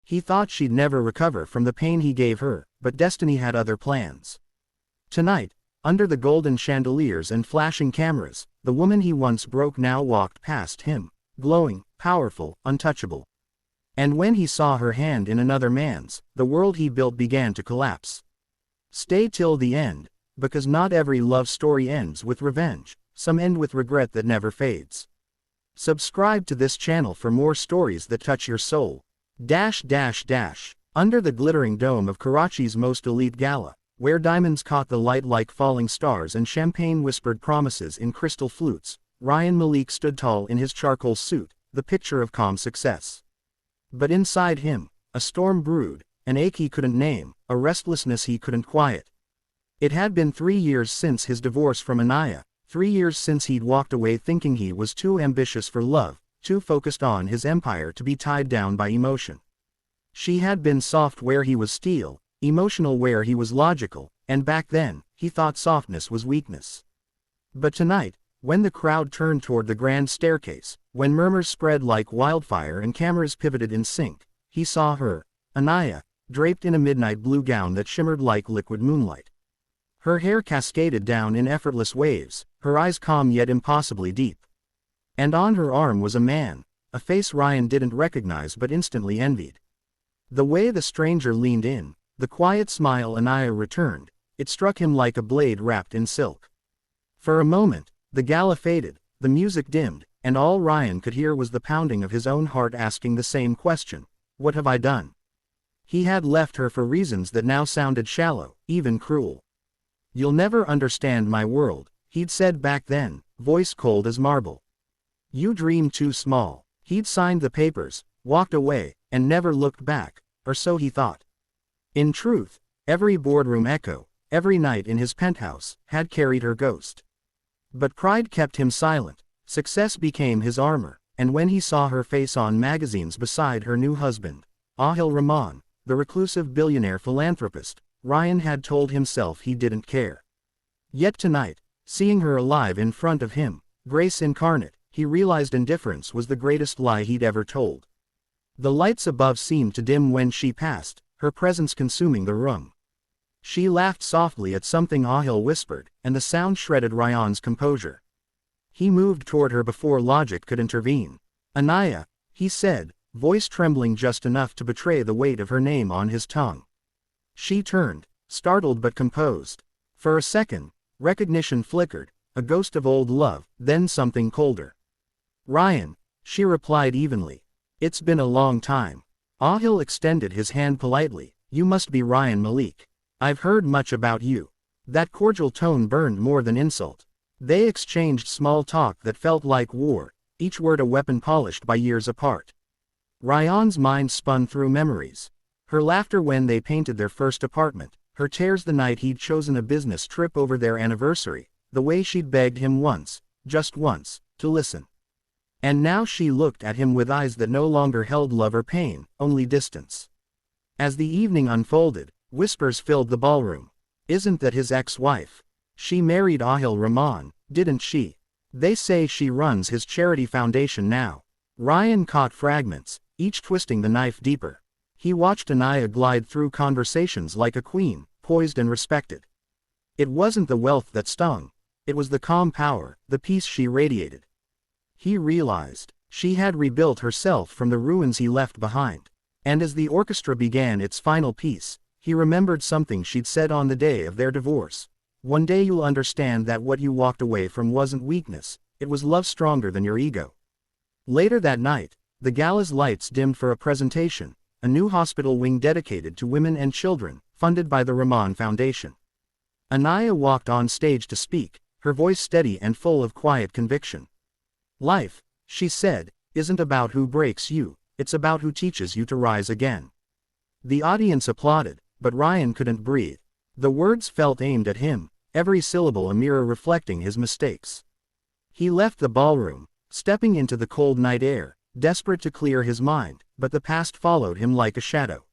He thought she'd never recover from the pain he gave her, but destiny had other plans. Tonight, under the golden chandeliers and flashing cameras, the woman he once broke now walked past him, glowing, powerful, untouchable. And when he saw her hand in another man's, the world he built began to collapse. Stay till the end, because not every love story ends with revenge, some end with regret that never fades. Subscribe to this channel for more stories that touch your soul. Under the glittering dome of Karachi's most elite gala, where diamonds caught the light like falling stars and champagne whispered promises in crystal flutes, Rayan Malik stood tall in his charcoal suit, the picture of calm success. But inside him, a storm brewed, an ache he couldn't name, a restlessness he couldn't quiet. It had been 3 years since his divorce from Anaya, 3 years since he'd walked away thinking he was too ambitious for love, too focused on his empire to be tied down by emotion. She had been soft where he was steel, emotional where he was logical, and back then, he thought softness was weakness. But tonight, when the crowd turned toward the grand staircase, when murmurs spread like wildfire and cameras pivoted in sync, he saw her, Anaya, draped in a midnight blue gown that shimmered like liquid moonlight. Her hair cascaded down in effortless waves, her eyes calm yet impossibly deep. And on her arm was a man, a face Rayan didn't recognize but instantly envied. The way the stranger leaned in, the quiet smile Anaya returned, it struck him like a blade wrapped in silk. For a moment, the gala faded, the music dimmed, and all Rayan could hear was the pounding of his own heart asking the same question: what have I done? He had left her for reasons that now sounded shallow, even cruel. You'll never understand my world, he'd said back then, voice cold as marble. You dream too small. He'd signed the papers, walked away, and never looked back, or so he thought. In truth, every boardroom echo, every night in his penthouse, had carried her ghost. But pride kept him silent, success became his armor, and when he saw her face on magazines beside her new husband, Ahil Rahman, the reclusive billionaire philanthropist, Rayan had told himself he didn't care. Yet tonight, seeing her alive in front of him, grace incarnate, he realized indifference was the greatest lie he'd ever told. The lights above seemed to dim when she passed, her presence consuming the room. She laughed softly at something Ahil whispered, and the sound shredded Rayan's composure. He moved toward her before logic could intervene. Anaya, he said, voice trembling just enough to betray the weight of her name on his tongue. She turned, startled but composed. For a second, recognition flickered, a ghost of old love, then something colder. Rayan, she replied evenly. It's been a long time. Ahil extended his hand politely. You must be Rayan Malik. I've heard much about you. That cordial tone burned more than insult. They exchanged small talk that felt like war, each word a weapon polished by years apart. Rayan's mind spun through memories. Her laughter when they painted their first apartment, her tears the night he'd chosen a business trip over their anniversary, the way she'd begged him once, just once, to listen. And now she looked at him with eyes that no longer held love or pain, only distance. As the evening unfolded, whispers filled the ballroom. Isn't that his ex-wife? She married Ahil Rahman, didn't she? They say she runs his charity foundation now. Rayan caught fragments, each twisting the knife deeper. He watched Anaya glide through conversations like a queen, poised and respected. It wasn't the wealth that stung. It was the calm power, the peace she radiated. He realized, she had rebuilt herself from the ruins he left behind. And as the orchestra began its final piece, he remembered something she'd said on the day of their divorce. One day you'll understand that what you walked away from wasn't weakness, it was love stronger than your ego. Later that night, the gala's lights dimmed for a presentation, a new hospital wing dedicated to women and children, funded by the Rahman Foundation. Anaya walked on stage to speak, her voice steady and full of quiet conviction. Life, she said, isn't about who breaks you, it's about who teaches you to rise again. The audience applauded, but Rayan couldn't breathe. The words felt aimed at him, every syllable a mirror reflecting his mistakes. He left the ballroom, stepping into the cold night air, desperate to clear his mind, but the past followed him like a shadow.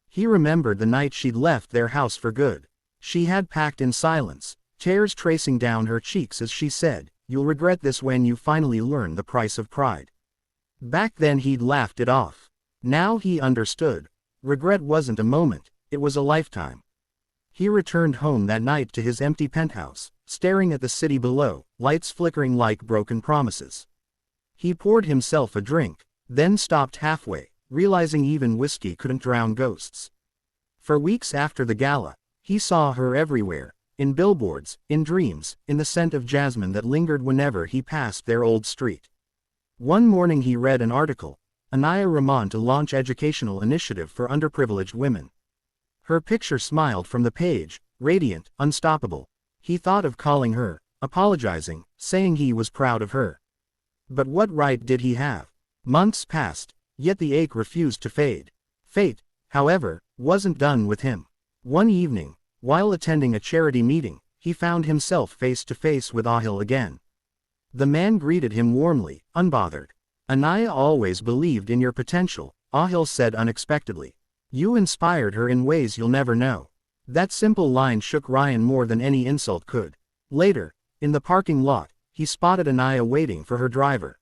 He remembered the night she'd left their house for good. She had packed in silence, tears tracing down her cheeks as she said, "You'll regret this when you finally learn the price of pride." Back then he'd laughed it off. Now he understood. Regret wasn't a moment, it was a lifetime. He returned home that night to his empty penthouse, staring at the city below, lights flickering like broken promises. He poured himself a drink, then stopped halfway, realizing even whiskey couldn't drown ghosts. For weeks after the gala, he saw her everywhere, in billboards, in dreams, in the scent of jasmine that lingered whenever he passed their old street. One morning he read an article, Anaya to launch educational initiative for underprivileged women. Her picture smiled from the page, radiant, unstoppable. He thought of calling her, apologizing, saying he was proud of her. But what right did he have? Months passed, yet the ache refused to fade. Fate, however, wasn't done with him. One evening, while attending a charity meeting, he found himself face to face with Ahil again. The man greeted him warmly, unbothered. Anaya always believed in your potential, Ahil said unexpectedly. You inspired her in ways you'll never know. That simple line shook Rayan more than any insult could. Later, in the parking lot, he spotted Anaya waiting for her driver.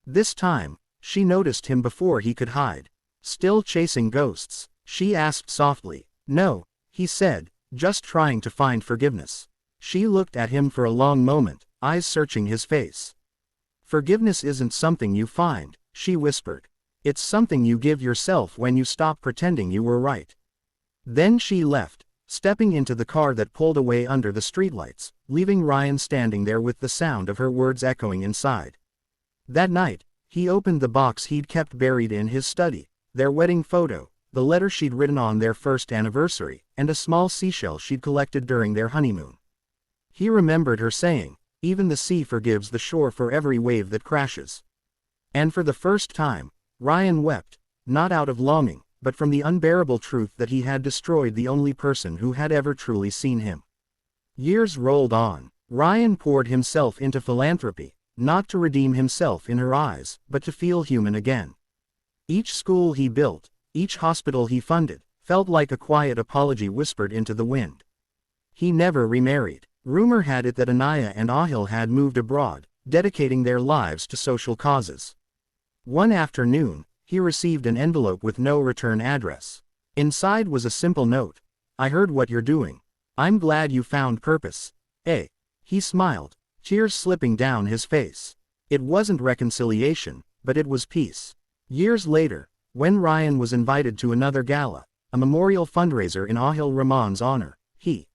This time, she noticed him before he could hide. Still chasing ghosts? She asked softly. No, he said, just trying to find forgiveness. She looked at him for a long moment, eyes searching his face. Forgiveness isn't something you find, she whispered. It's something you give yourself when you stop pretending you were right. Then she left, stepping into the car that pulled away under the streetlights, leaving Rayan standing there with the sound of her words echoing inside. That night, he opened the box he'd kept buried in his study, their wedding photo, the letter she'd written on their first anniversary, and a small seashell she'd collected during their honeymoon. He remembered her saying, "Even the sea forgives the shore for every wave that crashes." And for the first time, Rayan wept, not out of longing, but from the unbearable truth that he had destroyed the only person who had ever truly seen him. Years rolled on. Rayan poured himself into philanthropy, not to redeem himself in her eyes, but to feel human again. Each school he built, each hospital he funded, felt like a quiet apology whispered into the wind. He never remarried. Rumor had it that Anaya and Ahil had moved abroad, dedicating their lives to social causes. One afternoon, he received an envelope with no return address. Inside was a simple note. I heard what you're doing. I'm glad you found purpose. He smiled, tears slipping down his face. It wasn't reconciliation, but it was peace. Years later, when Rayan was invited to another gala, a memorial fundraiser in Ahil Rahman's honor, he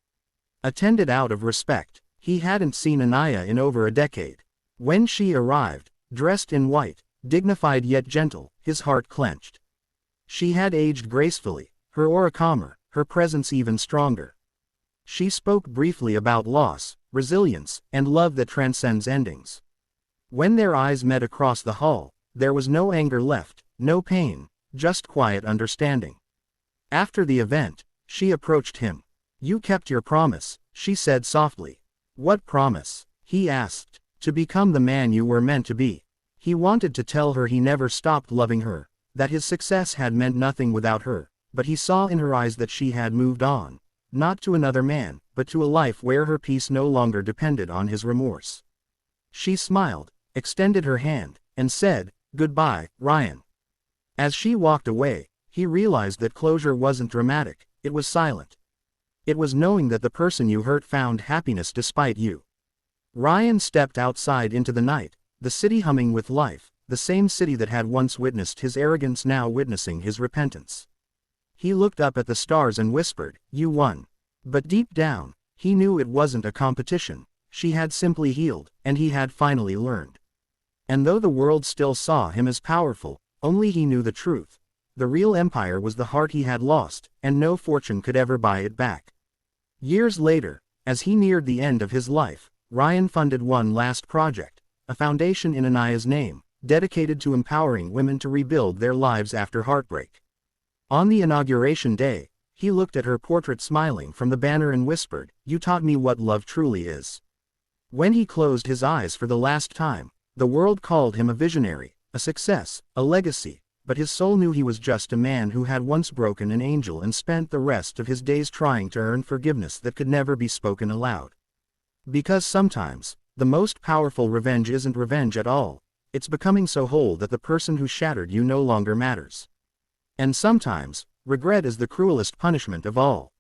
attended out of respect. He hadn't seen Anaya in over a decade. When she arrived, dressed in white, dignified yet gentle, his heart clenched. She had aged gracefully, her aura calmer, her presence even stronger. She spoke briefly about loss, resilience, and love that transcends endings. When their eyes met across the hall, there was no anger left, no pain, just quiet understanding. After the event, she approached him. You kept your promise, she said softly. What promise? He asked. To become the man you were meant to be. He wanted to tell her he never stopped loving her, that his success had meant nothing without her, but he saw in her eyes that she had moved on, not to another man, but to a life where her peace no longer depended on his remorse. She smiled, extended her hand, and said, Goodbye, Rayan. As she walked away, he realized that closure wasn't dramatic, it was silent. It was knowing that the person you hurt found happiness despite you. Rayan stepped outside into the night, the city humming with life, the same city that had once witnessed his arrogance now witnessing his repentance. He looked up at the stars and whispered, You won. But deep down, he knew it wasn't a competition, she had simply healed, and he had finally learned. And though the world still saw him as powerful, only he knew the truth. The real empire was the heart he had lost, and no fortune could ever buy it back. Years later, as he neared the end of his life, Rayan funded one last project, a foundation in Anaya's name, dedicated to empowering women to rebuild their lives after heartbreak. On the inauguration day, he looked at her portrait smiling from the banner and whispered, You taught me what love truly is. When he closed his eyes for the last time, the world called him a visionary, a success, a legacy, but his soul knew he was just a man who had once broken an angel and spent the rest of his days trying to earn forgiveness that could never be spoken aloud. Because sometimes, the most powerful revenge isn't revenge at all, it's becoming so whole that the person who shattered you no longer matters. And sometimes, regret is the cruelest punishment of all.